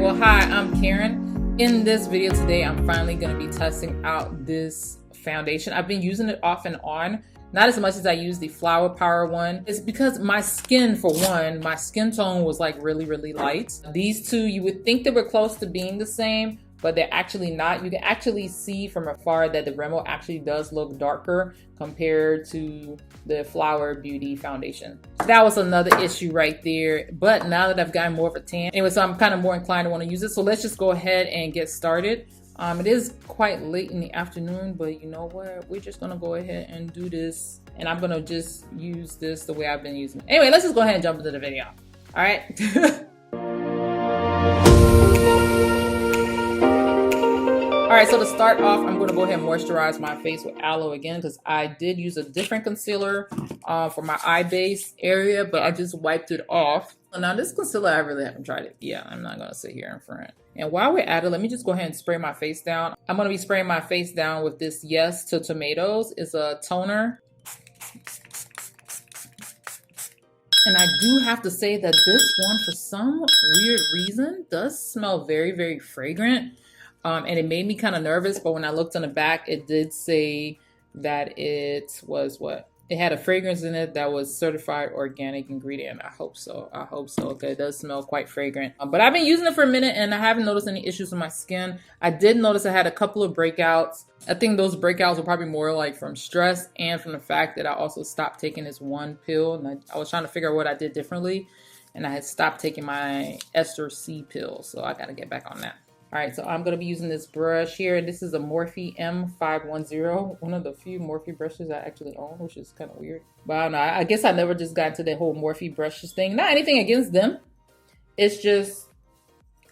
well, hi, I'm Karen. In this video today, I'm finally going to be testing out this foundation. I've been using it off and on, not as much as I use the Flower Power one. It's because my skin, for one, my skin tone was like really, really light. These two, you would think they were close to being the same, but they're actually not. You can actually see from afar that the Rimmel actually does look darker compared to the Flower Beauty foundation. That was another issue right there. But now that I've gotten more of a tan, anyway, so I'm kind of more inclined to want to use it. So let's just go ahead and get started. It is quite late in the afternoon, but you know what? We're just gonna go ahead and do this. And I'm gonna just use this the way I've been using it. Anyway, let's just go ahead and jump into the video. All right. All right, so to start off, I'm going to go ahead and moisturize my face with aloe again because I did use a different concealer for my eye base area, but I just wiped it off. Now this concealer, I really haven't tried it. Yeah, I'm not going to sit here in front. And while we're at it, let me just go ahead and spray my face down. I'm going to be spraying my face down with this Yes to Tomatoes. It's a toner. And I do have to say that this one, for some weird reason, does smell very, very fragrant. And it made me kind of nervous, but when I looked on the back, it did say that it was what? It had a fragrance in it that was certified organic ingredient. I hope so. I hope so. Okay, it does smell quite fragrant. But I've been using it for a minute and I haven't noticed any issues with my skin. I did notice I had a couple of breakouts. I think those breakouts were probably more like from stress and from the fact that I also stopped taking this one pill. And I was trying to figure out what I did differently. And I had stopped taking my Ester C pill. So I got to get back on that. All right, so I'm going to be using this brush here. This is a Morphe M510, one of the few Morphe brushes I actually own, which is kind of weird. But I don't know, I guess I never just got into the whole Morphe brushes thing. Not anything against them. It's just,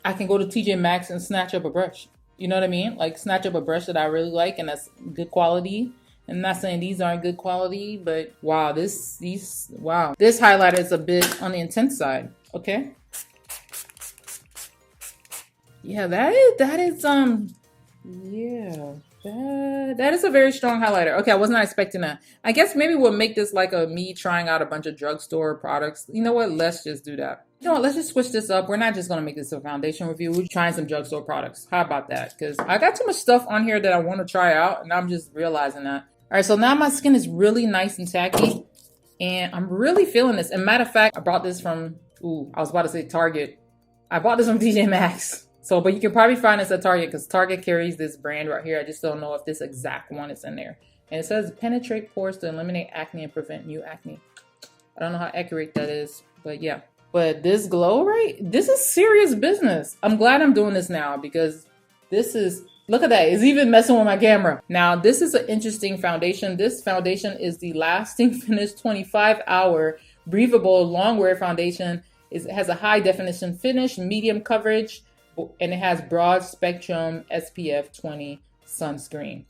I can go to TJ Maxx and snatch up a brush. You know what I mean? Like snatch up a brush that I really like and that's good quality. I'm not saying these aren't good quality, but wow, this highlighter is a bit on the intense side, okay? Yeah, that is a very strong highlighter. Okay, I was not expecting that. I guess maybe we'll make this like a me trying out a bunch of drugstore products. You know what? Let's just do that. You know what? Let's just switch this up. We're not just going to make this a foundation review. We're trying some drugstore products. How about that? Because I got too much stuff on here that I want to try out, and I'm just realizing that. All right, so now my skin is really nice and tacky, and I'm really feeling this. And matter of fact, I brought this from, I was about to say Target. I bought this from TJ Maxx. So, but you can probably find this at Target because Target carries this brand right here. I just don't know if this exact one is in there. And it says penetrate pores to eliminate acne and prevent new acne. I don't know how accurate that is, but yeah. But this glow, right? This is serious business. I'm glad I'm doing this now because this is, look at that. It's even messing with my camera. Now, this is an interesting foundation. This foundation is the Lasting Finish 25-hour breathable long-wear foundation. It has a high definition finish, medium coverage, and it has broad spectrum SPF 20 sunscreen.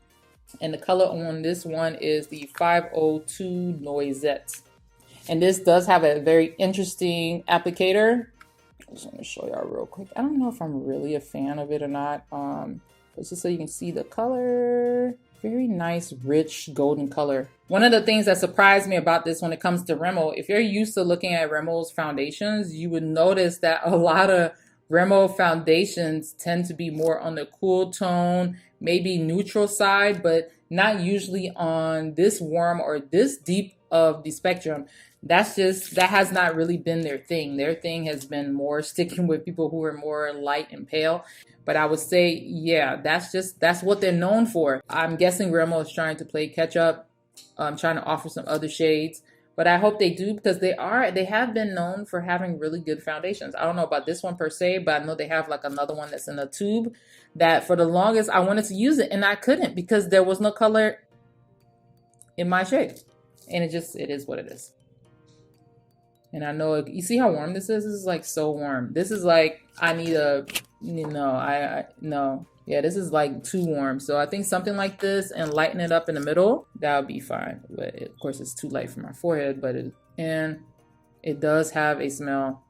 And the color on this one is the 502 Noisette. And this does have a very interesting applicator. I just want to show y'all real quick. I don't know if I'm really a fan of it or not. Just so you can see the color. Very nice, rich golden color. One of the things that surprised me about this when it comes to Rimmel, if you're used to looking at Rimmel's foundations, you would notice that a lot of Rimmel foundations tend to be more on the cool tone, maybe neutral side, but not usually on this warm or this deep of the spectrum. That has not really been their thing. Their thing has been more sticking with people who are more light and pale. But I would say, yeah, that's what they're known for. I'm guessing Rimmel is trying to play catch up, trying to offer some other shades. But I hope they do because they have been known for having really good foundations. I don't know about this one per se, but I know they have like another one that's in a tube that for the longest I wanted to use it and I couldn't because there was no color in my shade. And it is what it is. And I know, you see how warm this is? This is like so warm. This is like, I need a, no. Yeah, this is like too warm. So I think something like this and lighten it up in the middle, that would be fine. But of course it's too light for my forehead, but it does have a smell.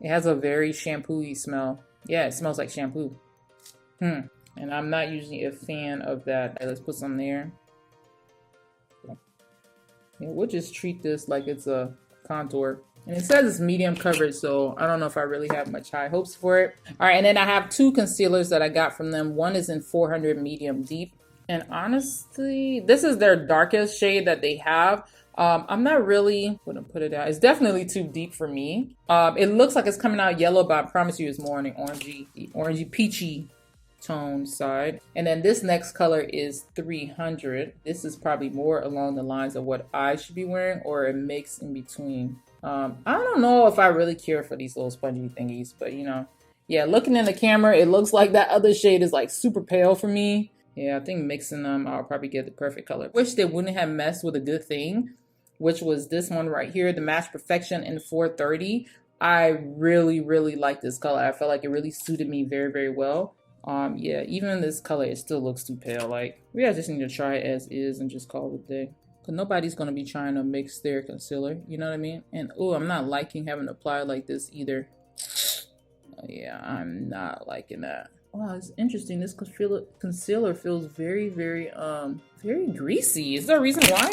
It has a very shampoo-y smell. Yeah, it smells like shampoo. And I'm not usually a fan of that. Let's put some there. Yeah, we'll just treat this like it's a contour. And it says it's medium coverage, so I don't know if I really have much high hopes for it. All right, and then I have two concealers that I got from them. One is in 400 medium deep. And honestly, this is their darkest shade that they have. I'm not really gonna put it out. It's definitely too deep for me. It looks like it's coming out yellow, but I promise you it's more on the orangey peachy tone side. And then this next color is 300. This is probably more along the lines of what I should be wearing, or a mix in between. I don't know if I really care for these little spongy thingies, but you know, yeah, looking in the camera, it looks like that other shade is like super pale for me. Yeah, I think mixing them, I'll probably get the perfect color. Wish they wouldn't have messed with a good thing, which was this one right here, the Match Perfection in 430. I really, really like this color. I felt like it really suited me very, very well. Yeah, even in this color, it still looks too pale. Like, we just need to try it as is and just call it a day. Because nobody's going to be trying to mix their concealer, you know what I mean? And, oh, I'm not liking having to apply like this either. Yeah, I'm not liking that. Wow, it's interesting. This concealer feels very, very greasy. Is there a reason why?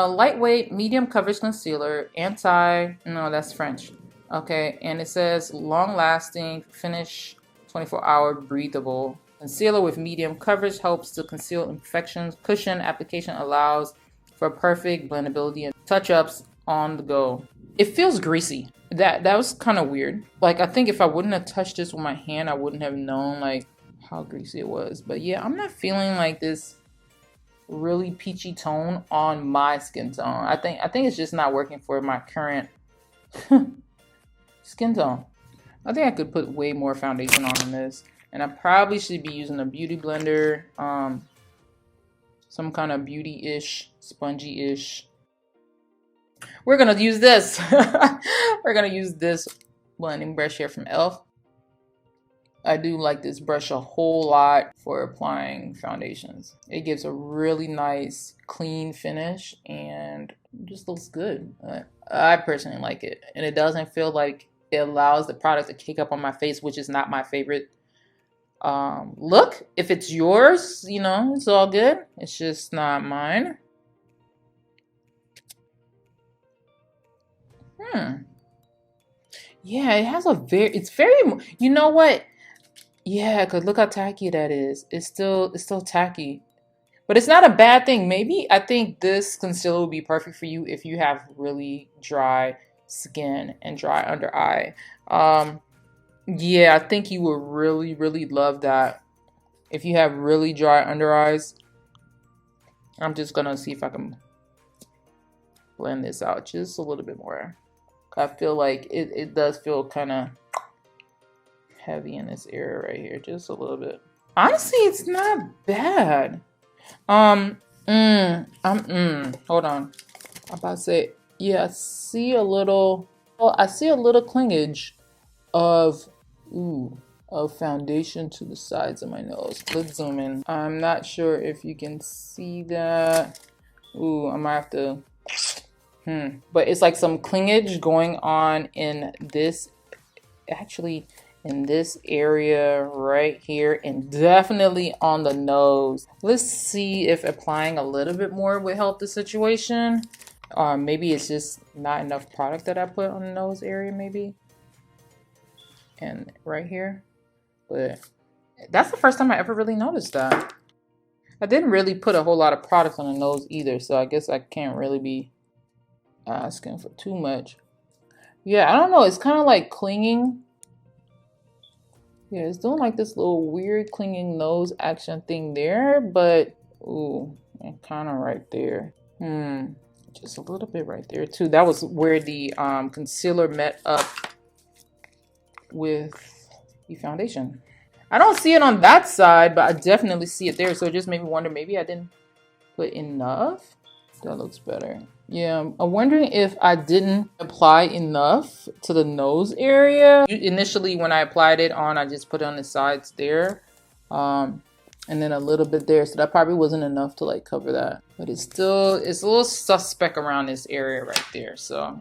Lightweight, medium coverage concealer, no, that's French. Okay, and it says long-lasting finish, 24-hour breathable. Concealer with medium coverage helps to conceal imperfections. Cushion application allows for perfect blendability and touch-ups on the go. It feels greasy. That was kind of weird. Like, I think if I wouldn't have touched this with my hand, I wouldn't have known like how greasy it was. But yeah, I'm not feeling like this really peachy tone on my skin tone. I think it's just not working for my current skin tone. I think I could put way more foundation on in this. And I probably should be using a beauty blender, some kind of beauty-ish, spongy-ish. We're gonna use this. We're gonna use this blending brush here from e.l.f. I do like this brush a whole lot for applying foundations. It gives a really nice, clean finish and just looks good. I personally like it. And it doesn't feel like it allows the product to cake up on my face, which is not my favorite look. If it's yours, you know, it's all good. It's just not mine. Yeah, it has it's very, you know what? Yeah, because look how tacky that is. It's still tacky. But it's not a bad thing. Maybe I think this concealer would be perfect for you if you have really dry skin and dry under eye. Yeah, I think you would really, really love that. If you have really dry under eyes. I'm just gonna see if I can blend this out just a little bit more. I feel like it does feel kind of heavy in this area right here, just a little bit. Honestly, it's not bad. Hold on. I'm about to say, yeah, I see a little clingage of foundation to the sides of my nose. Let's zoom in. I'm not sure if you can see that. I might have to. But it's like some clingage going on in this, actually in this area right here, and definitely on the nose. Let's see if applying a little bit more would help the situation. Maybe it's just not enough product that I put on the nose area, maybe. And right here. But that's the first time I ever really noticed that. I didn't really put a whole lot of product on the nose either, so I guess I can't really be asking for too much. Yeah, I don't know. It's kind of like clinging. Yeah, it's doing like this little weird clinging nose action thing there, but and kind of right there. Just a little bit right there too. That was where the concealer met up with the foundation. I don't see it on that side, but I definitely see it there. So it just made me wonder, maybe I didn't put enough. That looks better. Yeah, I'm wondering if I didn't apply enough to the nose area. Initially, when I applied it on, I just put it on the sides there. and then a little bit there. So that probably wasn't enough to like cover that, but it's a little suspect around this area right there. So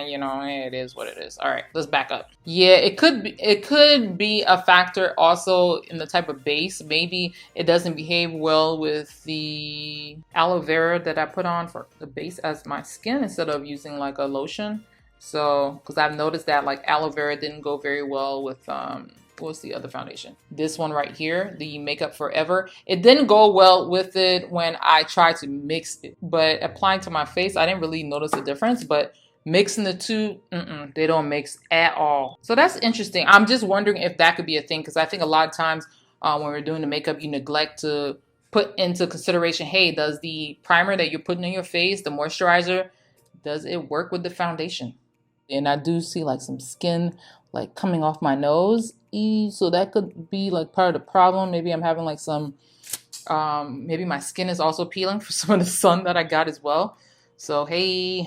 you know, it is what it is. All right, let's back up. Yeah, it could be a factor also in the type of base. Maybe it doesn't behave well with the aloe vera that I put on for the base as my skin instead of using like a lotion. So, because I've noticed that like aloe vera didn't go very well with what's the other foundation? This one right here, the Makeup Forever. It didn't go well with it when I tried to mix it, but applying to my face, I didn't really notice a difference, but mixing the two, they don't mix at all. So that's interesting. I'm just wondering if that could be a thing, because I think a lot of times when we're doing the makeup, you neglect to put into consideration, hey, does the primer that you're putting on your face, the moisturizer, does it work with the foundation? And I do see like some skin like coming off my nose. So that could be like part of the problem. Maybe I'm having like some, maybe my skin is also peeling for some of the sun that I got as well. So, hey.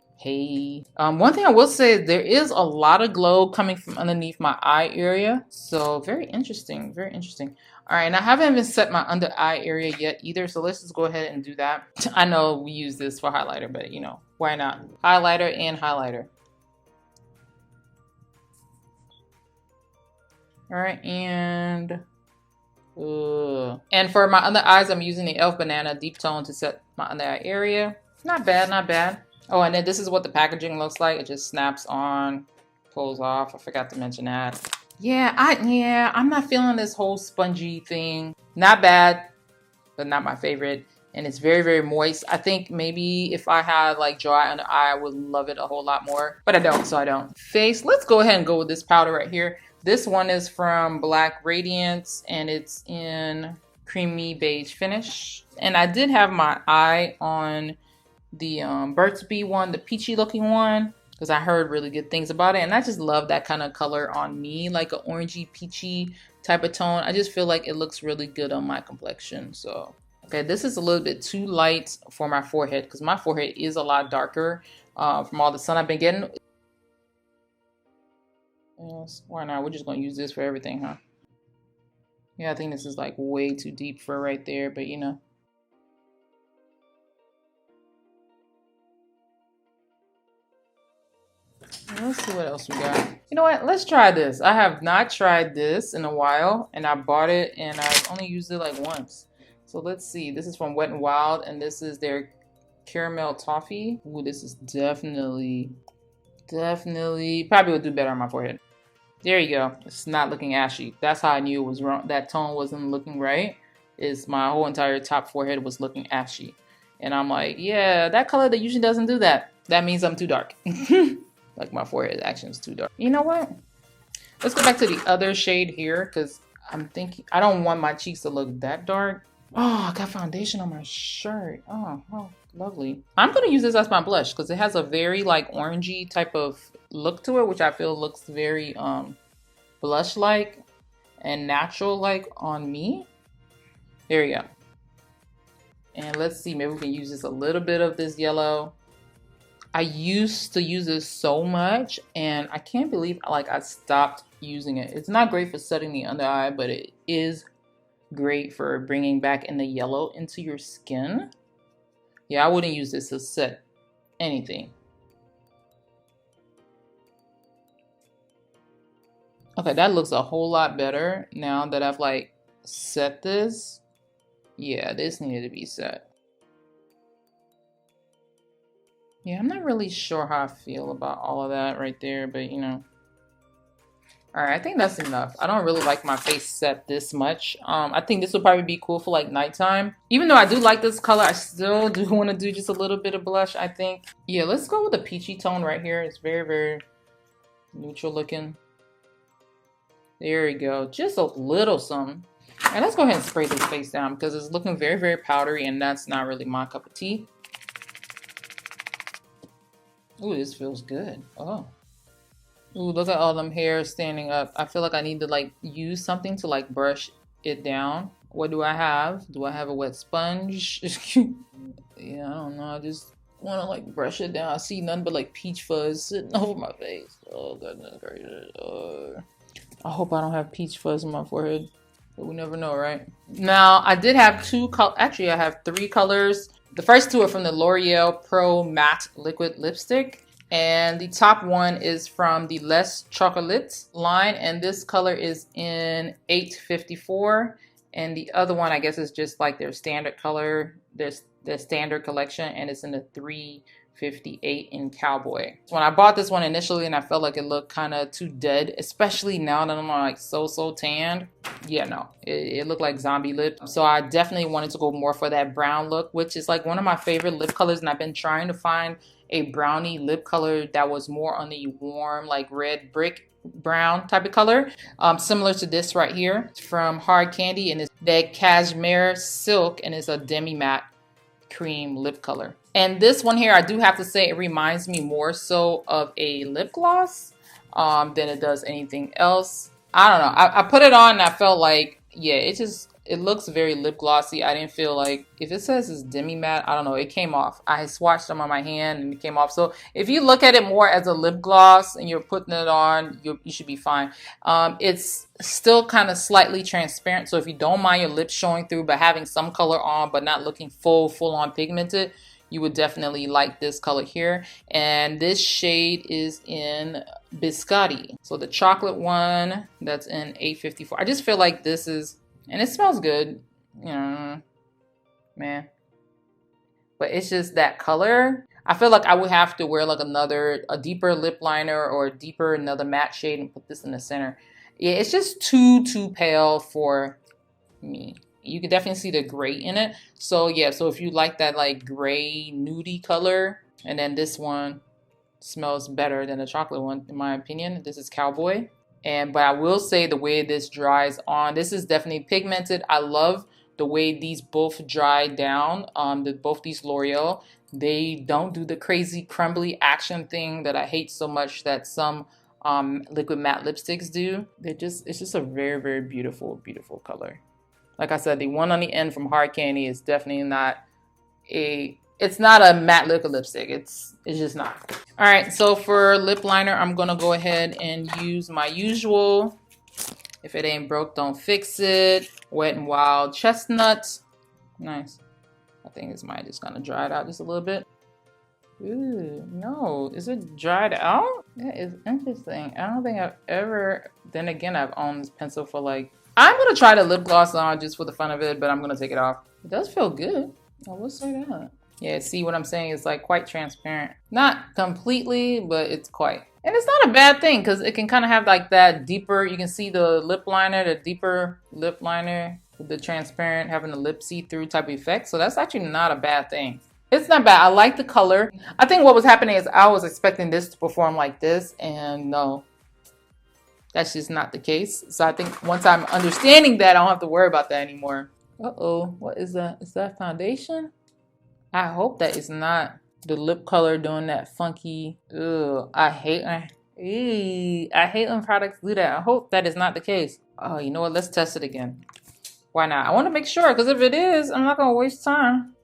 One thing I will say, there is a lot of glow coming from underneath my eye area. So very interesting, very interesting. All right, and I haven't even set my under eye area yet either. So let's just go ahead and do that. I know we use this for highlighter, but you know, why not? Highlighter and highlighter. All right, and for my under eyes, I'm using the e.l.f. Banana Deep Tone to set my under eye area. Not bad, not bad. Oh, and then this is what the packaging looks like. It just snaps on, pulls off. I forgot to mention that. Yeah, I'm not feeling this whole spongy thing. Not bad, but not my favorite. And it's very, very moist. I think maybe if I had like dry under eye, I would love it a whole lot more. But I don't, so I don't. Face, let's go ahead and go with this powder right here. This one is from Black Radiance, and it's in creamy beige finish. And I did have my eye on the Burt's Bee one, the peachy looking one, because I heard really good things about it. And I just love that kind of color on me, like an orangey, peachy type of tone. I just feel like it looks really good on my complexion. So, okay, this is a little bit too light for my forehead, because my forehead is a lot darker from all the sun I've been getting. Yes, why not? We're just going to use this for everything, huh? Yeah, I think this is like way too deep for right there, but you know. Let's see what else we got. You know what? Let's try this. I have not tried this in a while, and I bought it, and I've only used it like once. So let's see. This is from Wet n Wild, and this is their Caramel Toffee. Ooh, this is definitely probably would do better on my forehead. There you go. It's not looking ashy. That's how I knew it was wrong. That tone wasn't looking right. Is my whole entire top forehead was looking ashy. And I'm like, yeah, that color that usually doesn't do that. That means I'm too dark. Like my forehead actually is too dark. You know what? Let's go back to the other shade here, because I'm thinking I don't want my cheeks to look that dark. Oh, I got foundation on my shirt. Oh, lovely. I'm going to use this as my blush because it has a very like orangey type of look to it, which I feel looks very blush-like and natural-like on me. There we go. And let's see, maybe we can use just a little bit of this yellow. I used to use this so much, and I can't believe like I stopped using it. It's not great for setting the under eye, but it is great for bringing back in the yellow into your skin. Yeah, I wouldn't use this to set anything. Okay, that looks a whole lot better now that I've like set this. Yeah, this needed to be set. Yeah, I'm not really sure how I feel about all of that right there, but you know. All right, I think that's enough. I don't really like my face set this much. I think this would probably be cool for like nighttime. Even though I do like this color, I still do want to do just a little bit of blush, I think. Yeah, let's go with the peachy tone right here. It's very, very neutral looking. There we go. Just a little something. And let's go ahead and spray this face down because it's looking very, very powdery, and that's not really my cup of tea. Ooh, this feels good. Oh. Ooh, look at all them hairs standing up. I feel like I need to like use something to like brush it down. What do I have? Do I have a wet sponge? Yeah, I don't know. I just want to like brush it down. I see none but like peach fuzz sitting over my face. Oh, goodness gracious. I hope I don't have peach fuzz on my forehead. But we never know, right? Now, I did have actually I have 3 colors. The first 2 are from the L'Oreal Pro Matte Liquid Lipstick. And the top one is from the Les Chocolate line. And this color is in 854. And the other one, I guess, is just like their standard color. There's their standard collection. And it's in the 358 in Cowboy. When I bought this one initially and I felt like it looked kind of too dead, especially now that I'm like so tanned. Yeah, no, it looked like zombie lip. So I definitely wanted to go more for that brown look, which is like one of my favorite lip colors. And I've been trying to find a brownie lip color that was more on the warm, like red brick brown type of color, similar to this right here. It's from Hard Candy, and it's that cashmere silk, and it's a demi matte cream lip color. And this one here, I do have to say, it reminds me more so of a lip gloss than it does anything else. I don't know. I put it on and I felt like, yeah, it looks very lip glossy. I didn't feel like, if it says it's demi matte, I don't know, it came off. I swatched them on my hand and it came off. So if you look at it more as a lip gloss and you're putting it on, you should be fine. It's still kind of slightly transparent. So if you don't mind your lips showing through but having some color on but not looking full on pigmented, you would definitely like this color here. And this shade is in Biscotti. So the chocolate one, that's in 854. I just feel like this is, and it smells good, you know, man. But it's just that color. I feel like I would have to wear like a deeper lip liner or another matte shade and put this in the center. Yeah, it's just too pale for me. You can definitely see the gray in it. So yeah, so if you like that like gray nudie color, and then this one smells better than the chocolate one, in my opinion. This is Cowboy. But I will say the way this dries on, this is definitely pigmented. I love the way these both dry down. Both these L'Oreal, they don't do the crazy crumbly action thing that I hate so much that some liquid matte lipsticks do. It's just a very beautiful color. Like I said, the one on the end from Hard Candy is definitely not it's not a matte liquid lipstick. It's just not. All right, so for lip liner, I'm gonna go ahead and use my usual, if it ain't broke, don't fix it, Wet n Wild Chestnut. Nice. I think this might just gonna dry it out just a little bit. Ooh, no, is it dried out? That is interesting. I don't think I've ever, then again, I've owned this pencil for like, I'm gonna try the lip gloss on just for the fun of it, but I'm gonna take it off. It does feel good. I will say that. Yeah, see what I'm saying? It's like quite transparent. Not completely, but it's quite. And it's not a bad thing because it can kind of have like that deeper, you can see the lip liner, the deeper lip liner with the transparent, having the lip see-through type of effect. So that's actually not a bad thing. It's not bad. I like the color. I think what was happening is I was expecting this to perform like this, and no, that's just not the case. So I think once I'm understanding that, I don't have to worry about that anymore. Uh-oh, what is that? Is that foundation? I hope that is not the lip color doing that funky. Ugh, I hate when products do that. I hope that is not the case. Oh, you know what? Let's test it again. Why not? I want to make sure, because if it is, I'm not going to waste time.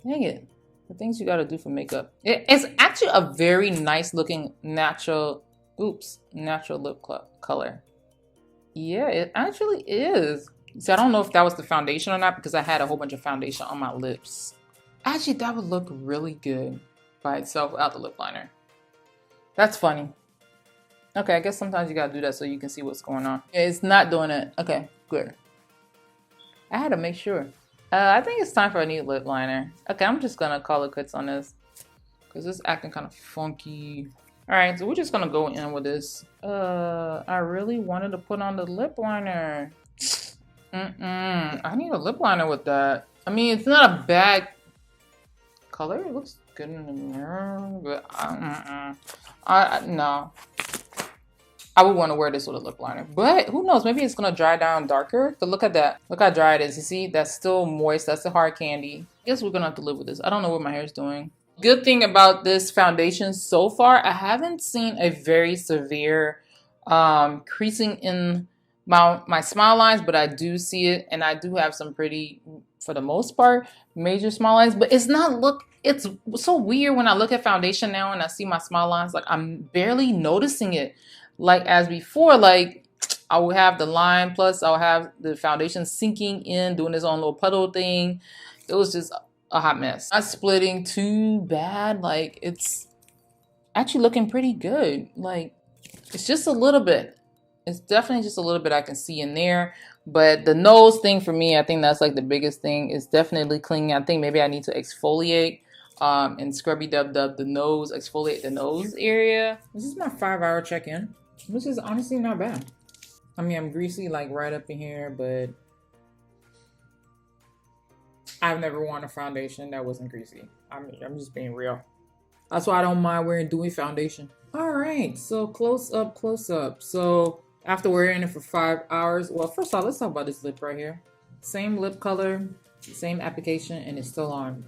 Dang it. The things you got to do for makeup. It's actually a very nice looking natural lip color. Yeah, it actually is. So I don't know if that was the foundation or not because I had a whole bunch of foundation on my lips. Actually, that would look really good by itself without the lip liner. That's funny. Okay, I guess sometimes you gotta do that so you can see what's going on. Yeah, it's not doing it. Okay, good. I had to make sure. I think it's time for a new lip liner. Okay, I'm just gonna call it quits on this because it's acting kind of funky. All right, so we're just gonna go in with this. I really wanted to put on the lip liner. I need a lip liner with that. I mean, it's not a bad color. It looks good in the mirror, but no. I would want to wear this with a lip liner, but who knows? Maybe it's gonna dry down darker. But look at that. Look how dry it is. You see, that's still moist. That's the Hard Candy. I guess we're gonna have to live with this. I don't know what my hair is doing. Good thing about this foundation so far, I haven't seen a very severe creasing in my smile lines, but I do see it, and I do have some pretty, for the most part, major smile lines, but it's so weird when I look at foundation now and I see my smile lines, like I'm barely noticing it like as before. Like I will have the line, plus I'll have the foundation sinking in, doing its own little puddle thing. It was just a hot mess. Not splitting too bad. Like, it's actually looking pretty good. Like, it's just a little bit. It's definitely just a little bit I can see in there. But the nose thing for me, I think that's like the biggest thing. Is definitely cleaning. I think maybe I need to exfoliate and scrubby dub the nose, exfoliate the nose area. This is my 5-hour check-in, which is honestly not bad. I mean, I'm greasy like right up in here, but I've never worn a foundation that wasn't greasy. I'm just being real. That's why I don't mind wearing dewy foundation. All right, so close up, close up. So after wearing it for 5 hours, well, first off, let's talk about this lip right here. Same lip color, same application, and it's still on.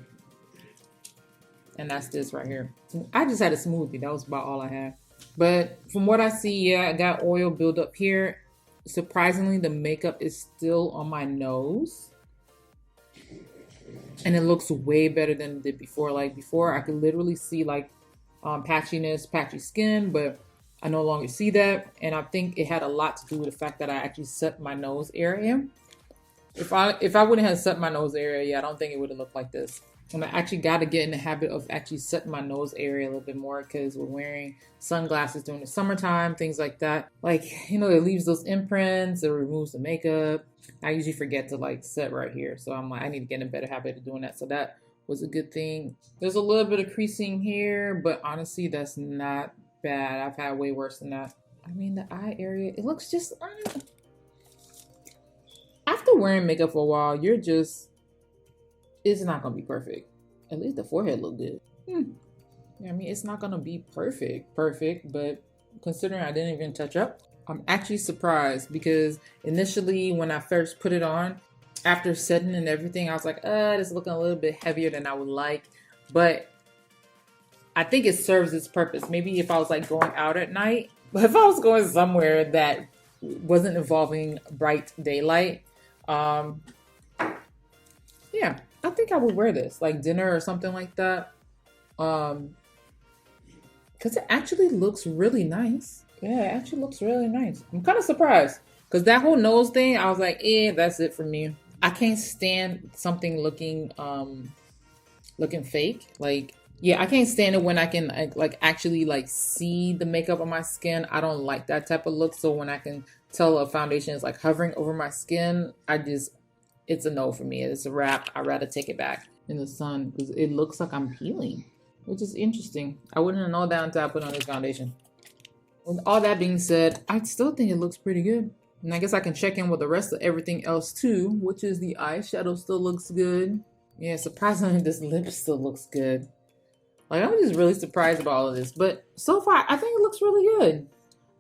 And that's this right here. I just had a smoothie. That was about all I had. But from what I see, yeah, I got oil build up here. Surprisingly, the makeup is still on my nose. And it looks way better than it did before. Like before, I could literally see like patchiness, patchy skin, but I no longer see that. And I think it had a lot to do with the fact that I actually set my nose area. If I wouldn't have set my nose area, yeah, I don't think it would have looked like this. And I actually got to get in the habit of actually setting my nose area a little bit more because we're wearing sunglasses during the summertime, things like that. Like, you know, it leaves those imprints, it removes the makeup. I usually forget to like set right here. So I'm like, I need to get in a better habit of doing that. So that was a good thing. There's a little bit of creasing here, but honestly, that's not bad. I've had way worse than that. I mean, the eye area, it looks just, after wearing makeup for a while, you're just, it's not gonna be perfect. At least the forehead looked good. Yeah, I mean, it's not gonna be perfect, but considering I didn't even touch up, I'm actually surprised because initially when I first put it on, after setting and everything, I was like, it's looking a little bit heavier than I would like. But I think it serves its purpose. Maybe if I was like going out at night, but if I was going somewhere that wasn't involving bright daylight, yeah, I think I would wear this, like dinner or something like that. Because it actually looks really nice. Yeah, it actually looks really nice. I'm kind of surprised. Because that whole nose thing, I was like, that's it for me. I can't stand something looking fake. Like, yeah, I can't stand it when I can like actually like see the makeup on my skin. I don't like that type of look. So when I can tell a foundation is like hovering over my skin, it's a no for me. It's a wrap. I'd rather take it back in the sun because it looks like I'm peeling, which is interesting. I wouldn't have known that until I put on this foundation. With all that being said, I still think it looks pretty good. And I guess I can check in with the rest of everything else too, which is the eyeshadow still looks good. Yeah, surprisingly, this lip still looks good. Like, I'm just really surprised about all of this. But so far, I think it looks really good.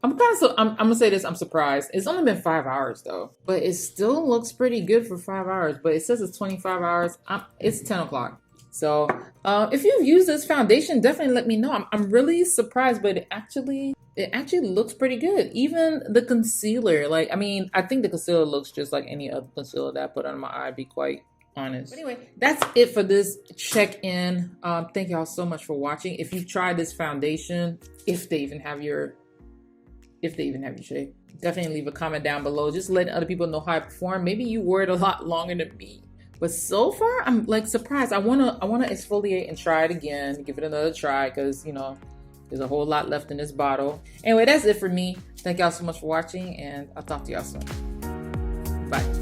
I'm gonna say this, I'm surprised. It's only been 5 hours though, but it still looks pretty good for 5 hours. But it says it's 25 hours. It's 10 o'clock. So if you've used this foundation, definitely let me know. I'm really surprised, but it actually looks pretty good. Even the concealer, like, I mean, I think the concealer looks just like any other concealer that I put on my eye, to be quite honest. But anyway, that's it for this check-in. Thank y'all so much for watching. If you've tried this foundation, if they even have your shade, definitely leave a comment down below. Just letting other people know how I perform. Maybe you wore it a lot longer than me. But so far, I'm like surprised. I wanna exfoliate and try it again, give it another try, because you know, there's a whole lot left in this bottle. Anyway, that's it for me. Thank y'all so much for watching, and I'll talk to y'all soon. Bye.